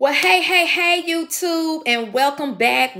Well, hey, YouTube, and welcome back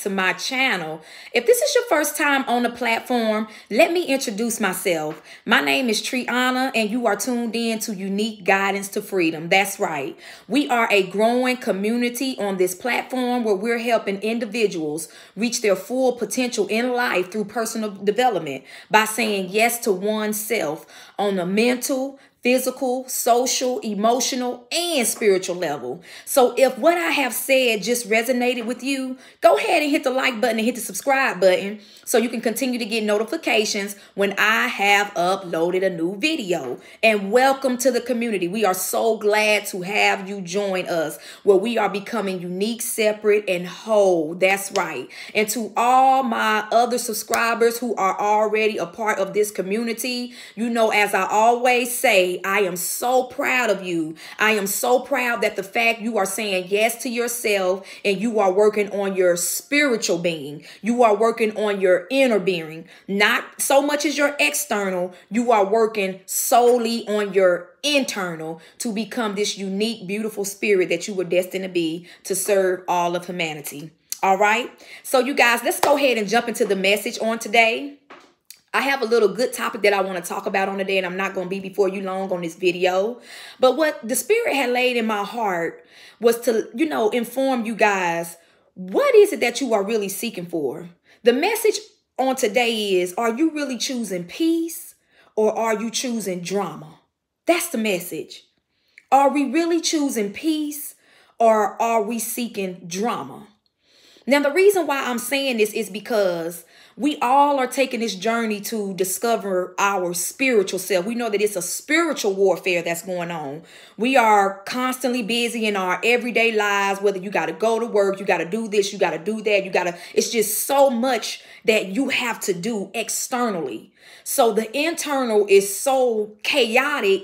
to my channel. If this is your first time on the platform, let me introduce myself. My name is Treonna, and you are tuned in to Unique Guidance to Freedom. That's right. We are a growing community on this platform where we're helping individuals reach their full potential in life through personal development by saying yes to oneself on the mental, physical, social, emotional, and spiritual level. So if what I have said just resonated with you, go ahead and hit the like button and hit the subscribe button so you can continue to get notifications when I have uploaded a new video. And welcome to the community. We are so glad to have you join us where we are becoming unique, separate, and whole. That's right. And to all my other subscribers who are already a part of this community, you know, as I always say, I am so proud of you. I am so proud that the fact you are saying yes to yourself and you are working on your spiritual being. You are working on your inner being, not so much as your external. You are working solely on your internal to become this unique, beautiful spirit that you were destined to be to serve all of humanity. All right. So you guys, let's go ahead and jump into the message on today. I have a little good topic that I want to talk about on today, and I'm not going to be before you long on this video. But what the Spirit had laid in my heart was to, inform you guys, what is it that you are really seeking for? The message on today is, are you really choosing peace or are you choosing drama? That's the message. Are we really choosing peace or are we seeking drama? Now, the reason why I'm saying this is because we all are taking this journey to discover our spiritual self. We know that it's a spiritual warfare that's going on. We are constantly busy in our everyday lives, whether you got to go to work, you got to do this, you got to do that, it's just so much that you have to do externally. So the internal is so chaotic.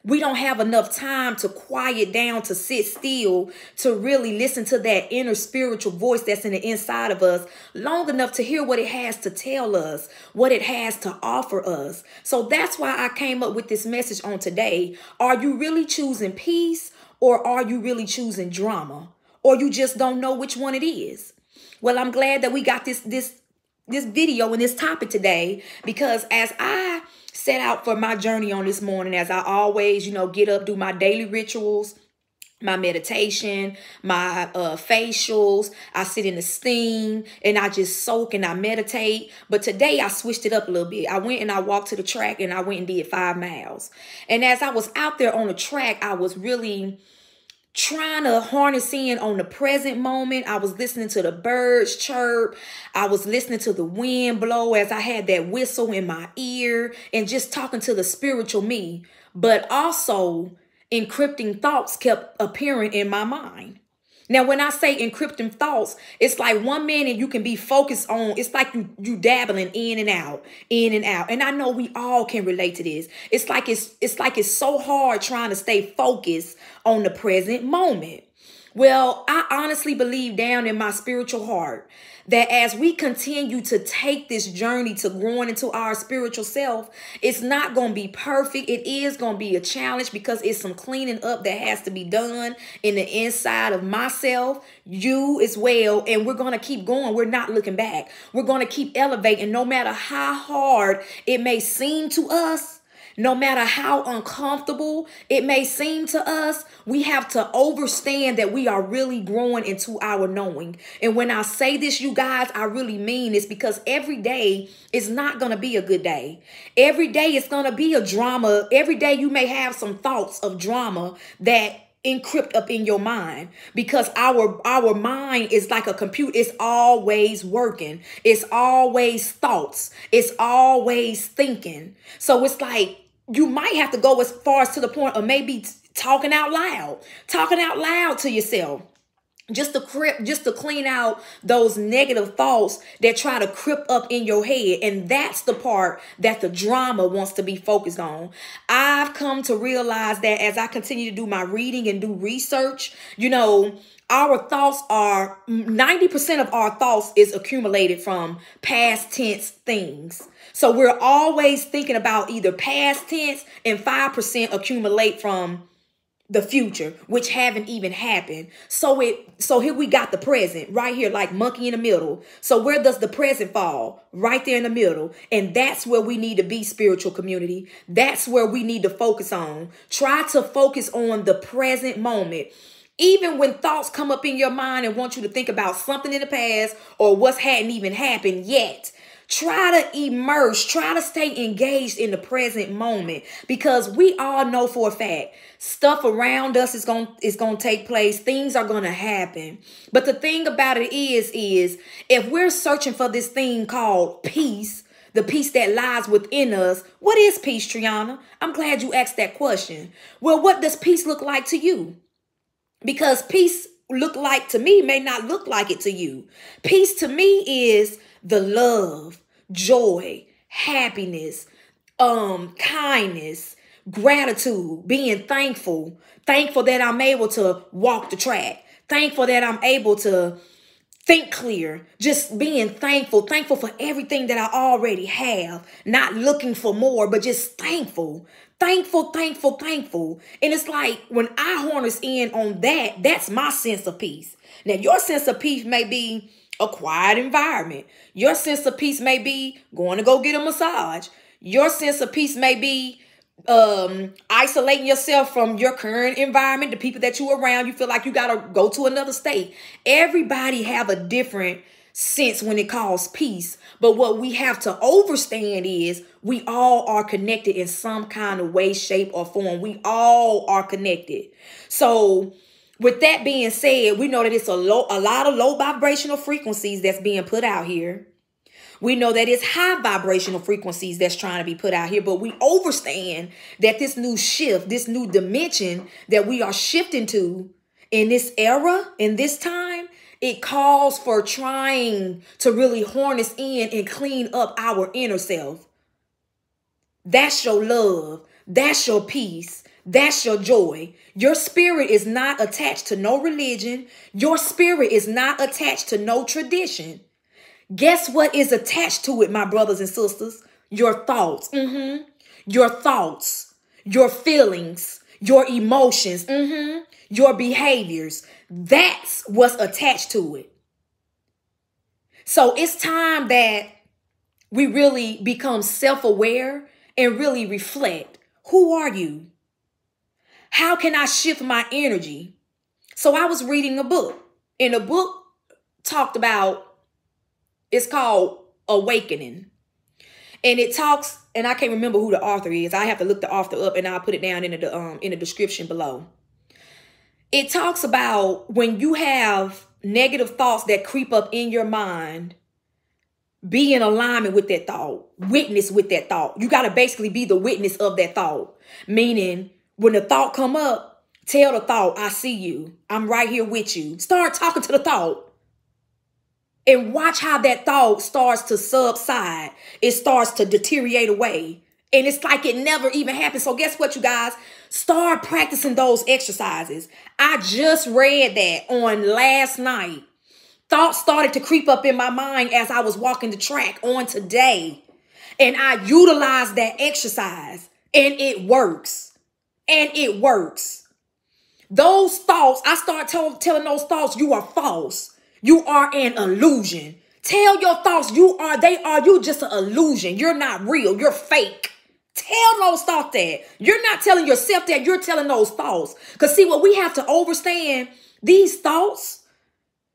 We don't have enough time to quiet down, to sit still, to really listen to that inner spiritual voice that's in the inside of us long enough to hear what it has to tell us, what it has to offer us. So that's why I came up with this message on today. Are you really choosing peace or are you really choosing drama? Or you just don't know which one it is? Well, I'm glad that we got this video and this topic today, because as I set out for my journey on this morning, as I always, get up, do my daily rituals, my meditation, my facials, I sit in the steam and I just soak and I meditate. But today I switched it up a little bit. I went and I walked to the track and I went and did 5 miles. And as I was out there on the track, I was really trying to harness in on the present moment. I was listening to the birds chirp. I was listening to the wind blow as I had that whistle in my ear and just talking to the spiritual me. But also encrypting thoughts kept appearing in my mind. Now, when I say encrypting thoughts, it's like 1 minute you can be focused on, it's like you dabbling in and out. And I know we all can relate to this. It's like it's so hard trying to stay focused on the present moment. Well, I honestly believe down in my spiritual heart that as we continue to take this journey to growing into our spiritual self, it's not going to be perfect. It is going to be a challenge because it's some cleaning up that has to be done in the inside of myself, you as well. And we're going to keep going. We're not looking back. We're going to keep elevating no matter how hard it may seem to us. No matter how uncomfortable it may seem to us, we have to understand that we are really growing into our knowing. And when I say this, you guys, I really mean this, because every day is not going to be a good day. Every day is going to be a drama. Every day you may have some thoughts of drama that encrypt up in your mind, because our mind is like a computer. It's always working. It's always thoughts. It's always thinking. So it's like you might have to go as far as to the point of maybe talking out loud to yourself. Just to clean out those negative thoughts that try to creep up in your head. And that's the part that the drama wants to be focused on. I've come to realize that as I continue to do my reading and do research, our thoughts are 90% of our thoughts is accumulated from past tense things. So we're always thinking about either past tense, and 5% accumulate from the future, which haven't even happened. So here we got the present right here, like monkey in the middle. So where does the present fall? Right there in the middle. And that's where we need to be, spiritual community. That's where we need to focus on. Try to focus on the present moment. Even when thoughts come up in your mind and want you to think about something in the past or what's hadn't even happened yet, try to immerse, try to stay engaged in the present moment, because we all know for a fact stuff around us is going to take place. Things are going to happen. But the thing about it is if we're searching for this thing called peace, the peace that lies within us, what is peace, Treonna? I'm glad you asked that question. Well, what does peace look like to you? Because peace look like to me may not look like it to you. Peace to me is the love, joy, happiness, kindness, gratitude, being thankful that I'm able to walk the track, thankful that I'm able to think clear, just being thankful for everything that I already have, not looking for more, but just thankful. And it's like when I harness in on that, that's my sense of peace. Now, your sense of peace may be a quiet environment. Your sense of peace may be going to go get a massage. Your sense of peace may be isolating yourself from your current environment, the people that you're around. You feel like you got to go to another state. Everybody have a different sense when it calls peace. But what we have to understand is we all are connected in some kind of way, shape, or form. We all are connected. So with that being said, we know that it's a lot of low vibrational frequencies that's being put out here. We know that it's high vibrational frequencies that's trying to be put out here, but we understand that this new shift, this new dimension that we are shifting to in this era, in this time, it calls for trying to really harness in and clean up our inner self. That's your love. That's your peace. That's your joy. Your spirit is not attached to no religion. Your spirit is not attached to no tradition. Guess what is attached to it, my brothers and sisters? Your thoughts. Your thoughts, your feelings, your emotions, your behaviors. That's what's attached to it. So it's time that we really become self-aware and really reflect. Who are you? How can I shift my energy? So I was reading a book, and the book talked about, it's called Awakening. And it talks, and I can't remember who the author is. I have to look the author up, and I'll put it down in the description below. It talks about when you have negative thoughts that creep up in your mind, be in alignment with that thought, witness with that thought. You got to basically be the witness of that thought. Meaning, when the thought come up, tell the thought, I see you. I'm right here with you. Start talking to the thought. And watch how that thought starts to subside. It starts to deteriorate away. And it's like it never even happened. So guess what, you guys? Start practicing those exercises. I just read that on last night. Thoughts started to creep up in my mind as I was walking the track on today. And I utilized that exercise. And it works. And it works. Those thoughts, I start telling those thoughts, you are false. You are an illusion. Tell your thoughts you just an illusion. You're not real. You're fake. Tell those thoughts that. You're not telling yourself that. You're telling those thoughts. Because see, what we have to understand, these thoughts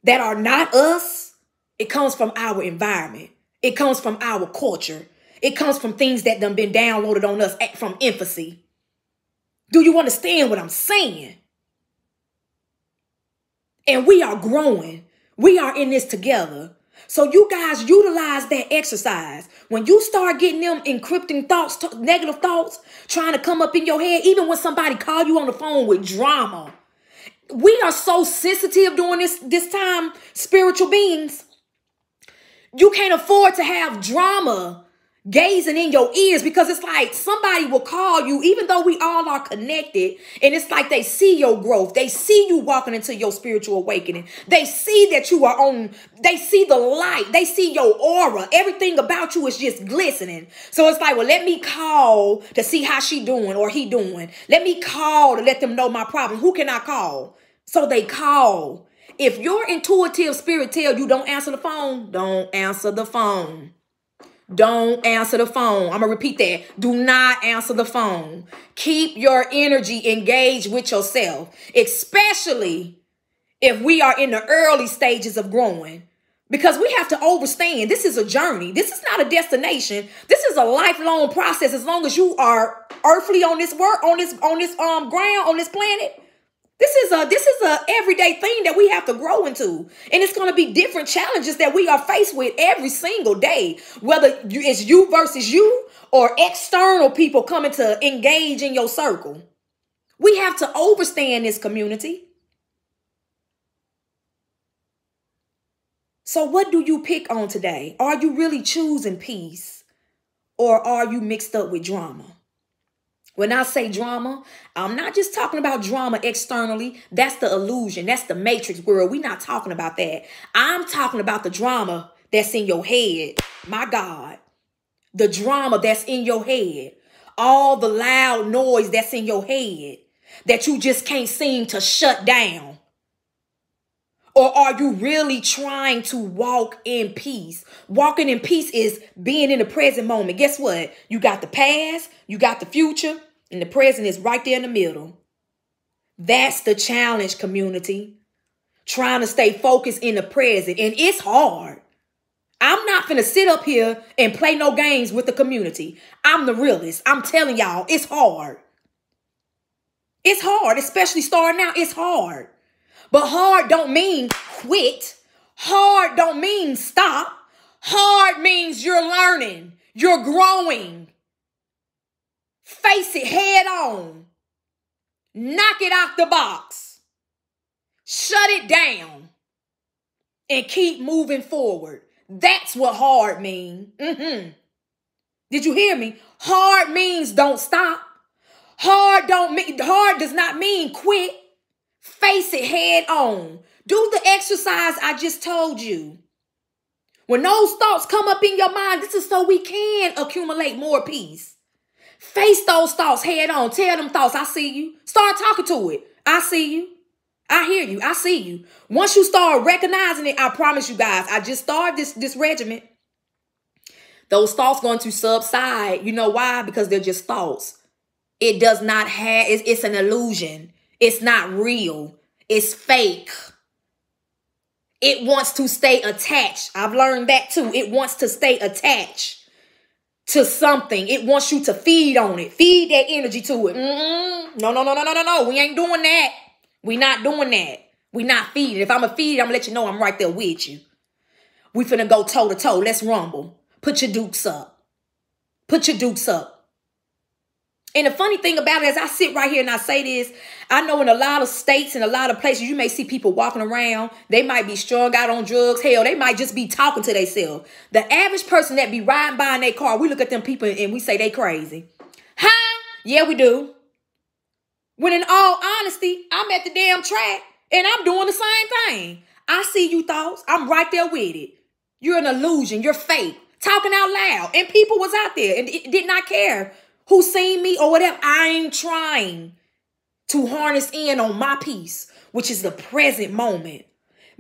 that are not us, it comes from our environment. It comes from our culture. It comes from things that done been downloaded on us from infancy. Do you understand what I'm saying? And we are growing. We are in this together. So you guys utilize that exercise. When you start getting them encrypting thoughts, negative thoughts, trying to come up in your head, even when somebody call you on the phone with drama. We are so sensitive during this time, spiritual beings. You can't afford to have drama gazing in your ears, because it's like somebody will call you, even though we all are connected, and it's like they see your growth. They see you walking into your spiritual awakening. They see that you are on, they see the light. They see your aura. Everything about you is just glistening. So it's like, well, let me call to see how she doing or he doing. Let me call to let them know my problem. Who can I call? So they call. If your intuitive spirit tell you don't answer the phone, don't answer the phone. Don't answer the phone. I'm going to repeat that. Do not answer the phone. Keep your energy engaged with yourself, especially if we are in the early stages of growing, because we have to understand this is a journey. This is not a destination. This is a lifelong process. As long as you are earthly on this work, on this ground, on this planet, this is a everyday thing that we have to grow into. And it's going to be different challenges that we are faced with every single day, whether it's you versus you or external people coming to engage in your circle. We have to understand this community. So what do you pick on today? Are you really choosing peace, or are you mixed up with drama? When I say drama, I'm not just talking about drama externally. That's the illusion. That's the matrix world. We're not talking about that. I'm talking about the drama that's in your head. My God. The drama that's in your head. All the loud noise that's in your head that you just can't seem to shut down. Or are you really trying to walk in peace? Walking in peace is being in the present moment. Guess what? You got the past, you got the future, and the present is right there in the middle. That's the challenge, community. Trying to stay focused in the present. And it's hard. I'm not going to sit up here and play no games with the community. I'm the realist. I'm telling y'all, it's hard. It's hard, especially starting out. It's hard. But hard don't mean quit. Hard don't mean stop. Hard means you're learning. You're growing. Face it head on. Knock it out the box. Shut it down. And keep moving forward. That's what hard means. Did you hear me? Hard means don't stop. Hard does not mean quit. Face it head on. Do the exercise I just told you. When those thoughts come up in your mind, this is so we can accumulate more peace. Face those thoughts head on. Tell them thoughts, I see you. Start talking to it. I see you. I hear you. I see you. Once you start recognizing it, I promise you guys, I just started this regimen. Those thoughts going to subside. You know why? Because they're just thoughts. It does not have, it's an illusion. It's not real. It's fake. It wants to stay attached. I've learned that too. It wants to stay attached to something. It wants you to feed on it. Feed that energy to it. No. We ain't doing that. We not doing that. We not feeding. If I'm a feed, I'm going to let you know I'm right there with you. We finna go toe to toe. Let's rumble. Put your dukes up. Put your dukes up. And the funny thing about it is I sit right here and I say this. I know in a lot of states and a lot of places, you may see people walking around. They might be strung out on drugs. Hell, they might just be talking to themselves. The average person that be riding by in their car, we look at them people and we say they crazy. Huh? Yeah, we do. When in all honesty, I'm at the damn track and I'm doing the same thing. I see you thoughts. I'm right there with it. You're an illusion. You're fake. Talking out loud. And people was out there and did not care who seen me or whatever. I'm trying to harness in on my peace, which is the present moment.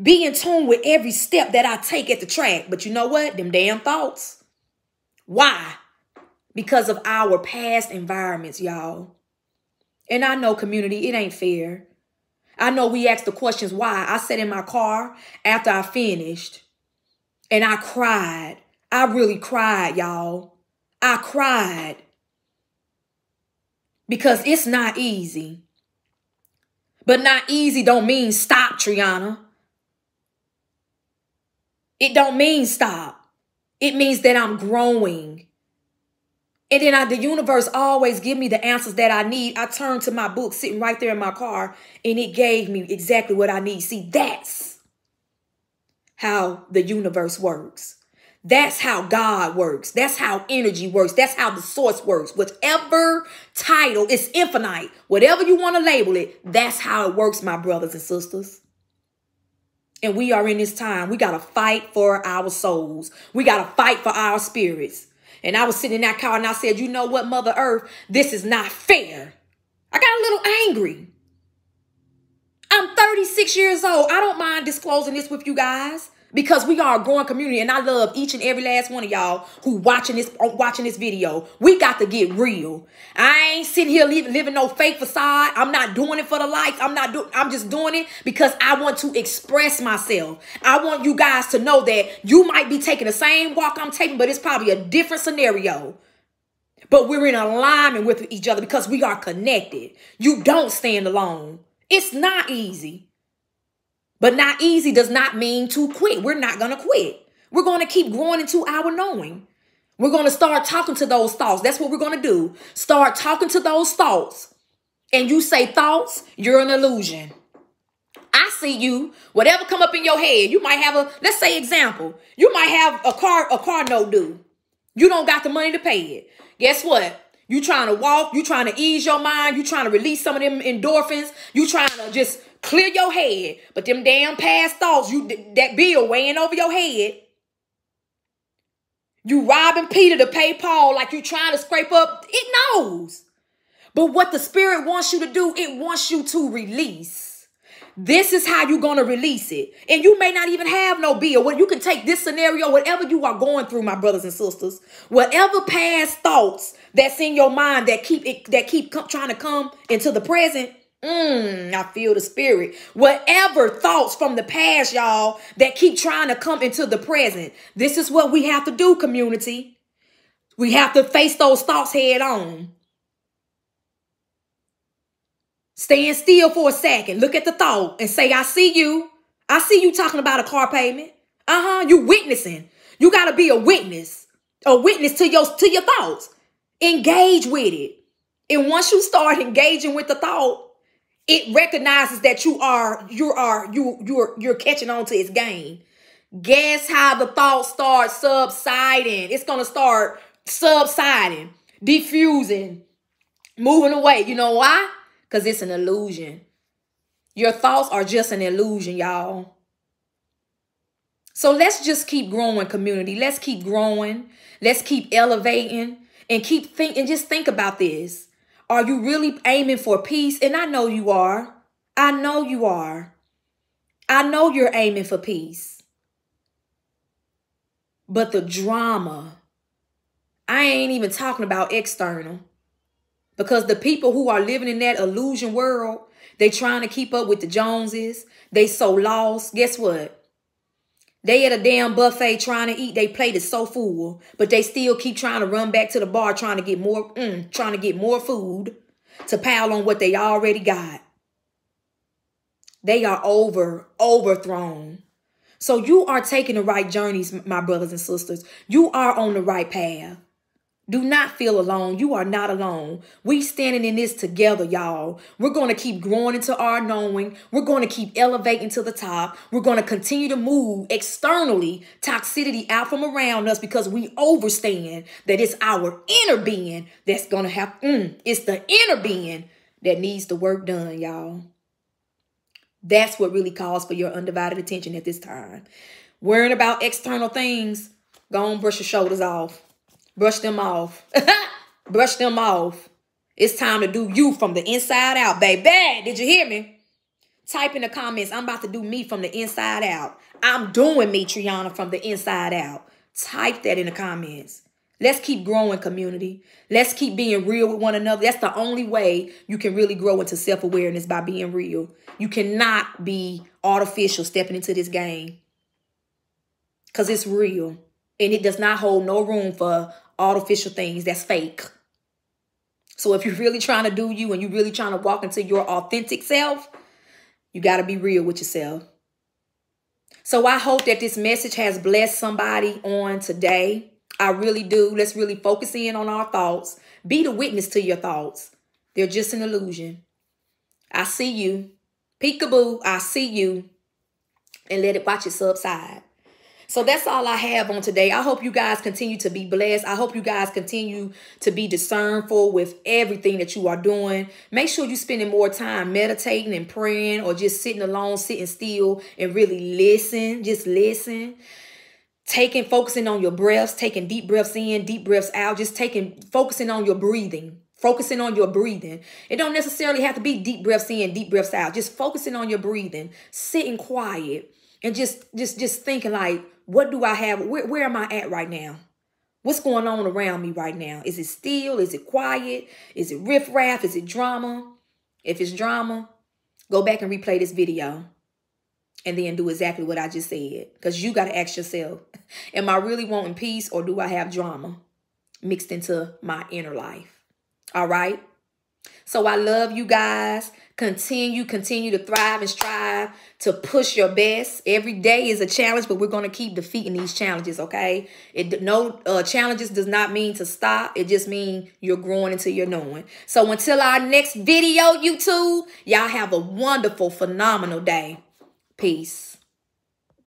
Be in tune with every step that I take at the track. But you know what? Them damn thoughts. Why? Because of our past environments, y'all. And I know, community, it ain't fair. I know we ask the questions why. I sat in my car after I finished and I cried. I really cried, y'all. I cried. Because it's not easy. But not easy don't mean stop, Treonna. It don't mean stop. It means that I'm growing. And then the universe always give me the answers that I need. I turned to my book sitting right there in my car and it gave me exactly what I need. See, that's how the universe works. That's how God works. That's how energy works. That's how the source works. Whatever title is infinite, whatever you want to label it, that's how it works, my brothers and sisters. And we are in this time. We got to fight for our souls. We got to fight for our spirits. And I was sitting in that car and I said, you know what, Mother Earth, this is not fair. I got a little angry. I'm 36 years old. I don't mind disclosing this with you guys because we are a growing community and I love each and every last one of y'all who watching this video. We got to get real. I ain't sitting here living no fake facade. I'm not doing it for the likes. I'm just doing it because I want to express myself. I want you guys to know that you might be taking the same walk I'm taking, but it's probably a different scenario. But we're in alignment with each other because we are connected. You don't stand alone. It's not easy. But not easy does not mean to quit. We're not going to quit. We're going to keep growing into our knowing. We're going to start talking to those thoughts. That's what we're going to do. Start talking to those thoughts. And you say thoughts, you're an illusion. I see you. Whatever come up in your head, you might have let's say example. You might have a car note due. You don't got the money to pay it. Guess what? You trying to walk. You trying to ease your mind. You trying to release some of them endorphins. You trying to just clear your head. But them damn past thoughts, that bill weighing over your head. You robbing Peter to pay Paul like you trying to scrape up. It knows. But what the Spirit wants you to do, it wants you to release. This is how you're going to release it. And you may not even have no bill. Well, you can take this scenario, whatever you are going through, my brothers and sisters, whatever past thoughts that's in your mind that keep trying to come into the present. I feel the Spirit. Whatever thoughts from the past, y'all, that keep trying to come into the present. This is what we have to do, community. We have to face those thoughts head on. Stand still for a second. Look at the thought and say, I see you. I see you talking about a car payment. You witnessing. You got to be a witness to your thoughts. Engage with it. And once you start engaging with the thought, it recognizes that you're catching on to its game. Guess how the thought starts subsiding? It's going to start subsiding, diffusing, moving away. You know why? Because it's an illusion. Your thoughts are just an illusion, y'all. So let's just keep growing, community. Let's keep growing. Let's keep elevating and just think about this. Are you really aiming for peace? And I know you are. I know you are. I know you're aiming for peace. But the drama, I ain't even talking about external. Because the people who are living in that illusion world, they trying to keep up with the Joneses. They so lost. Guess what? They at a damn buffet trying to eat. They plate is so full, but they still keep trying to run back to the bar trying to get more food to pile on what they already got. They are overthrown. So you are taking the right journeys, my brothers and sisters. You are on the right path. Do not feel alone. You are not alone. We standing in this together, y'all. We're going to keep growing into our knowing. We're going to keep elevating to the top. We're going to continue to move externally toxicity out from around us because we understand that it's our inner being that's going to have, it's the inner being that needs the work done, y'all. That's what really calls for your undivided attention at this time. Worrying about external things, go on, brush your shoulders off. Brush them off. Brush them off. It's time to do you from the inside out, baby. Did you hear me? Type in the comments, I'm about to do me from the inside out. I'm doing me, Treonna, from the inside out. Type that in the comments. Let's keep growing, community. Let's keep being real with one another. That's the only way you can really grow into self-awareness, by being real. You cannot be artificial stepping into this game because it's real. And it does not hold no room for artificial things that's fake. So if you're really trying to do you and you're really trying to walk into your authentic self, you got to be real with yourself. So I hope that this message has blessed somebody on today. I really do. Let's really focus in on our thoughts. Be the witness to your thoughts. They're just an illusion. I see you. Peekaboo, I see you. And let it watch it subside. So that's all I have on today. I hope you guys continue to be blessed. I hope you guys continue to be discernful with everything that you are doing. Make sure you're spending more time meditating and praying, or just sitting alone, sitting still and really listen. Just listen. Focusing on your breaths, taking deep breaths in, deep breaths out, just focusing on your breathing. Focusing on your breathing. It don't necessarily have to be deep breaths in, deep breaths out. Just focusing on your breathing, sitting quiet, and just thinking like, what do I have? Where am I at right now? What's going on around me right now? Is it still? Is it quiet? Is it riffraff? Is it drama? If it's drama, go back and replay this video and then do exactly what I just said. Because you got to ask yourself, am I really wanting peace, or do I have drama mixed into my inner life? All right. So I love you guys. Continue to thrive and strive to push your best. Every day is a challenge, but we're going to keep defeating these challenges. Okay. Challenges does not mean to stop. It just means you're growing into your knowing. So until our next video, YouTube, y'all have a wonderful, phenomenal day. Peace.